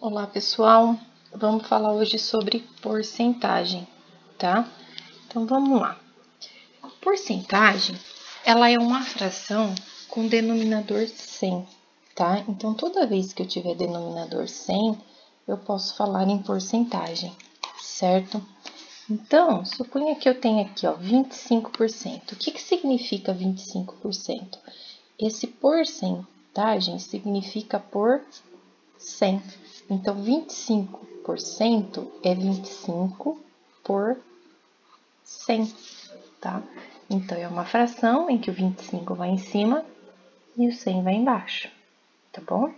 Olá, pessoal. Vamos falar hoje sobre porcentagem, tá? Então, vamos lá. Porcentagem, ela é uma fração com denominador 100, tá? Então, toda vez que eu tiver denominador 100, eu posso falar em porcentagem, certo? Então, suponha que eu tenha aqui, ó, 25%. O que significa 25%? Esse porcentagem significa por 100. Então, 25% é 25 por 100, tá? Então, é uma fração em que o 25 vai em cima e o 100 vai embaixo, tá bom?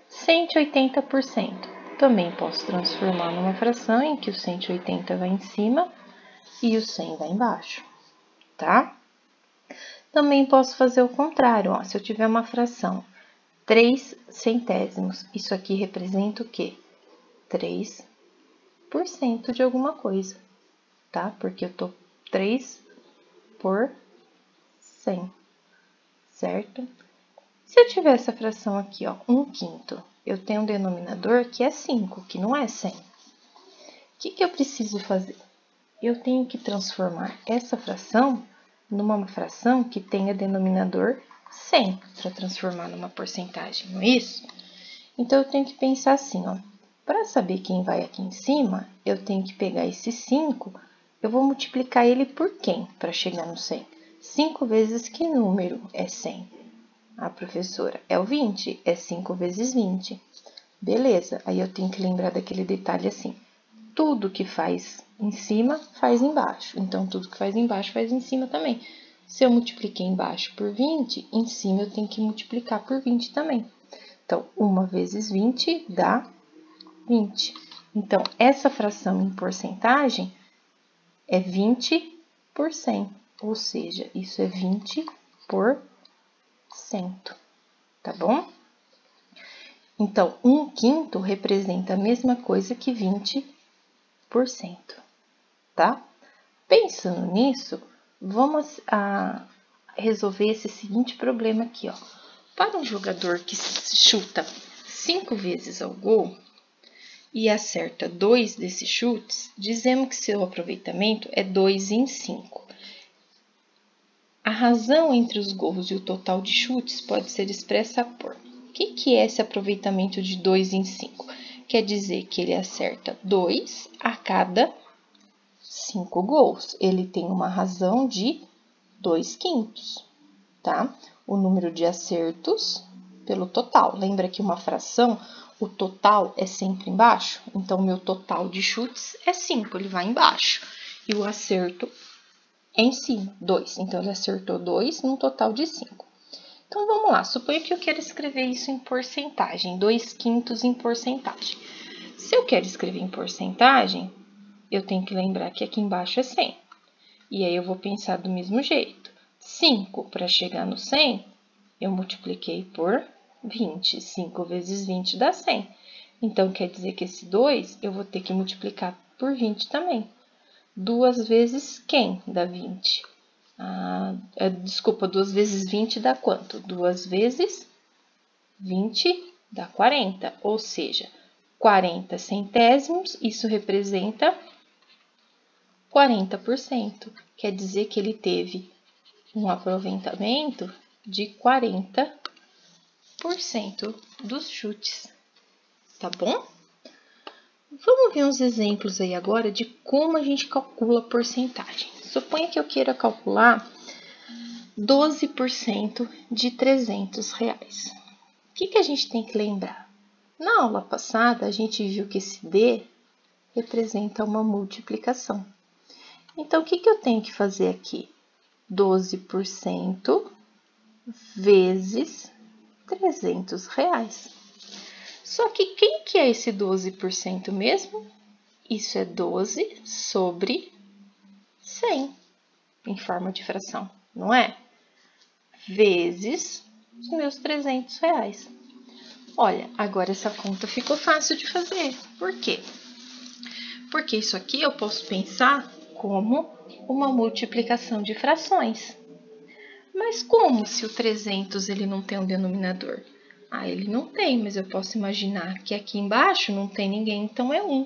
180%. Também posso transformar numa fração em que o 180 vai em cima e o 100 vai embaixo, tá? Também posso fazer o contrário, ó. Se eu tiver uma fração 3 centésimos, isso aqui representa o quê? 3% de alguma coisa, tá? Porque eu tô 3 por 100, certo? Se eu tiver essa fração aqui, ó, 1/5, eu tenho um denominador que é 5, que não é 100. O que eu preciso fazer? Eu tenho que transformar essa fração numa fração que tenha denominador 100, para transformar numa porcentagem, não é isso? Então, eu tenho que pensar assim, ó. Para saber quem vai aqui em cima, eu tenho que pegar esse 5, eu vou multiplicar ele por quem para chegar no 100? 5 vezes que número é 100? A professora, é o 20, é 5 vezes 20. Beleza, aí eu tenho que lembrar daquele detalhe assim, tudo que faz em cima, faz embaixo. Então, tudo que faz embaixo, faz em cima também. Se eu multipliquei embaixo por 20, em cima eu tenho que multiplicar por 20 também. Então, 1 vezes 20 dá 20. Então, essa fração em porcentagem é 20 por 100, ou seja, isso é 20 por 100, tá bom? Então, 1/5 representa a mesma coisa que 20%, tá? Pensando nisso, vamos resolver esse seguinte problema aqui, ó. Para um jogador que chuta 5 vezes ao gol e acerta 2 desses chutes, dizemos que seu aproveitamento é 2 em 5. A razão entre os gols e o total de chutes pode ser expressa por... O que é esse aproveitamento de 2 em 5? Quer dizer que ele acerta 2 a cada 5 gols. Ele tem uma razão de 2/5, tá? O número de acertos pelo total. Lembra que uma fração, o total é sempre embaixo? Então, meu total de chutes é 5, ele vai embaixo. E o acerto é em cima, 2. Então, ele acertou 2 num total de 5. Então, vamos lá. Suponha que eu quero escrever isso em porcentagem, 2/5 em porcentagem. Se eu quero escrever em porcentagem, eu tenho que lembrar que aqui embaixo é 100. E aí, eu vou pensar do mesmo jeito. 5 para chegar no 100, eu multipliquei por 20. 5 vezes 20 dá 100. Então, quer dizer que esse 2 eu vou ter que multiplicar por 20 também. 2 vezes quem dá 20? Desculpa, 2 vezes 20 dá quanto? 2 vezes 20 dá 40. Ou seja, 40 centésimos, isso representa 40%. Quer dizer que ele teve um aproveitamento de 40% dos chutes, tá bom? Vamos ver uns exemplos aí agora de como a gente calcula a porcentagem. Suponha que eu queira calcular 12% de R$300. O que a gente tem que lembrar? Na aula passada, a gente viu que esse D representa uma multiplicação. Então, o que eu tenho que fazer aqui? 12% vezes R$300. Só que quem que é esse 12% mesmo? Isso é 12 sobre 100, em forma de fração, não é? Vezes os meus R$300. Olha, agora essa conta ficou fácil de fazer. Por quê? Porque isso aqui eu posso pensar como uma multiplicação de frações. Mas como se o 300 ele não tem um denominador? Ah, ele não tem, mas eu posso imaginar que aqui embaixo não tem ninguém, então é 1.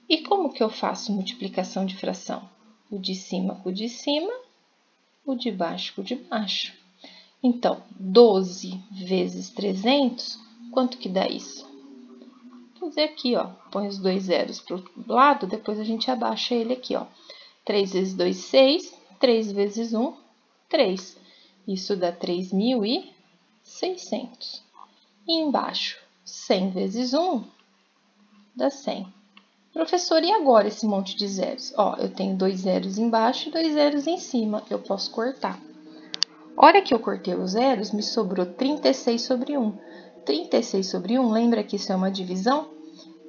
E como que eu faço multiplicação de fração? O de cima com o de cima, o de baixo com o de baixo. Então, 12 vezes 300, quanto que dá isso? Vou fazer aqui, ó, põe os dois zeros para o lado, depois a gente abaixa ele aqui, ó. 3 vezes 2, 6, 3 vezes 1, 3. Isso dá 3.600. E embaixo, 100 vezes 1 dá 100. Professor, e agora esse monte de zeros? Ó, eu tenho 2 zeros embaixo e 2 zeros em cima, eu posso cortar. A hora que eu cortei os zeros, me sobrou 36 sobre 1. 36 sobre 1, lembra que isso é uma divisão?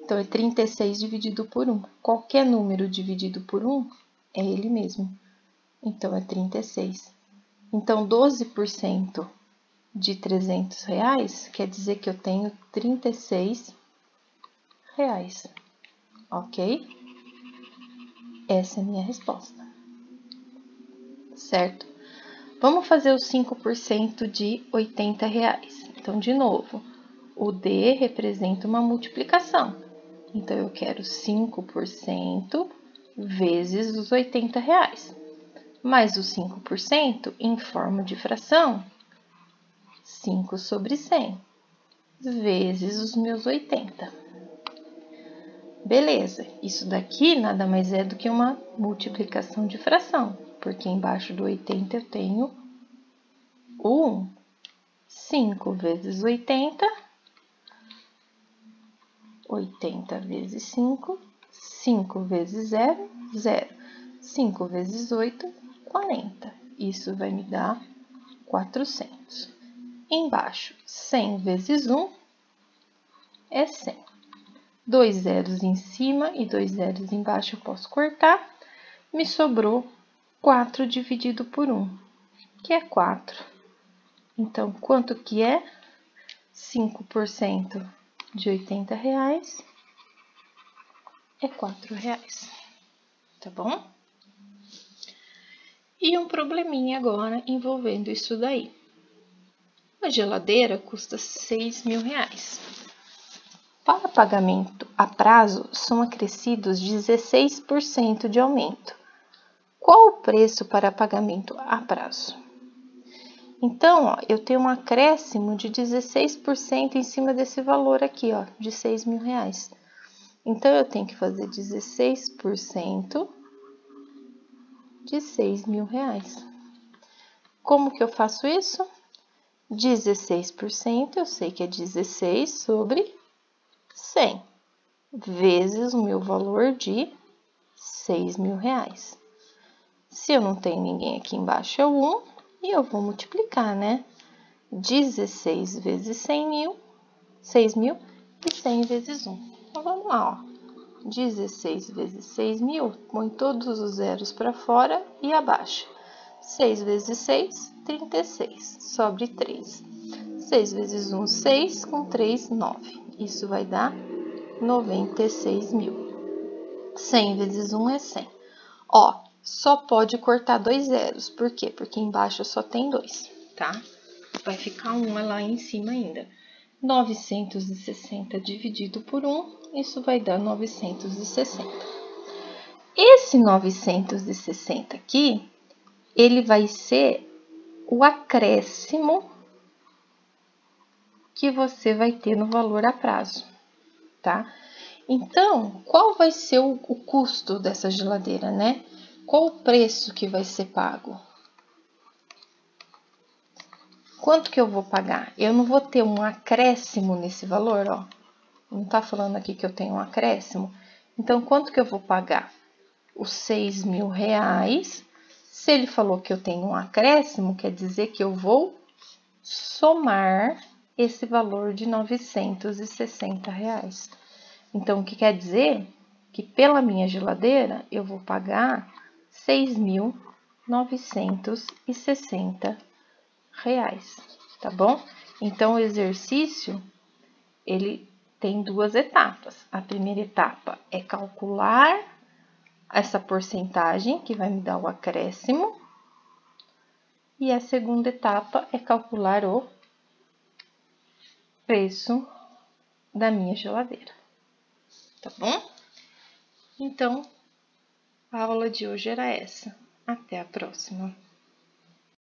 Então, é 36 dividido por 1. Qualquer número dividido por 1 é ele mesmo. Então, é 36. Então, 12% de 300 reais quer dizer que eu tenho 36 reais. Ok? Essa é a minha resposta. Certo? Vamos fazer os 5% de 80 reais. Então, de novo, o D representa uma multiplicação. Então, eu quero 5% vezes os 80 reais. Mais os 5% em forma de fração, 5 sobre 100, vezes os meus 80. Beleza, isso daqui nada mais é do que uma multiplicação de fração, porque embaixo do 80 eu tenho o 1. 5 vezes 80, 80 vezes 5, 5 vezes 0, 0. 5 vezes 8, 40. Isso vai me dar 400. Embaixo, 100 vezes 1 é 100. 2 zeros em cima e 2 zeros embaixo eu posso cortar. Me sobrou 4 dividido por 1, que é 4. Então, quanto que é? 5% de 80 reais é 4 reais. Tá bom? E um probleminha agora envolvendo isso daí. A geladeira custa 6.000 reais. Para pagamento a prazo, são acrescidos 16% de aumento. Qual o preço para pagamento a prazo? Então, ó, eu tenho um acréscimo de 16% em cima desse valor aqui, ó, de 6.000 reais. Então, eu tenho que fazer 16% de 6.000 reais. Como que eu faço isso? 16%, eu sei que é 16 sobre 100, vezes o meu valor de 6.000 reais. Se eu não tenho ninguém aqui embaixo, é o 1, e eu vou multiplicar, né? 16 vezes 6.000, e 100 vezes 1. Então, vamos lá, ó. 16 vezes 6.000, põe todos os zeros para fora e abaixa. 6 vezes 6, 36, sobre 3. 6 vezes 1, 6, com 3, 9. Isso vai dar 96.000. 100 vezes 1 é 100. Ó, só pode cortar 2 zeros. Por quê? Porque embaixo só tem 2, tá? Vai ficar 1 lá em cima ainda. 960 dividido por 1, isso vai dar 960. Esse 960 aqui, ele vai ser o acréscimo que você vai ter no valor a prazo, tá? Então, qual vai ser o custo dessa geladeira, né? Qual o preço que vai ser pago? Quanto que eu vou pagar? Eu não vou ter um acréscimo nesse valor, ó. Não tá falando aqui que eu tenho um acréscimo. Então, quanto que eu vou pagar? Os 6.000 reais. Se ele falou que eu tenho um acréscimo, quer dizer que eu vou somar esse valor de 960 reais. Então, o que quer dizer? Que pela minha geladeira, eu vou pagar 6.960 reais, tá bom? Então, o exercício, ele tem duas etapas. A primeira etapa é calcular essa porcentagem, que vai me dar o acréscimo. E a segunda etapa é calcular o preço da minha geladeira, tá bom? Então, a aula de hoje era essa. Até a próxima!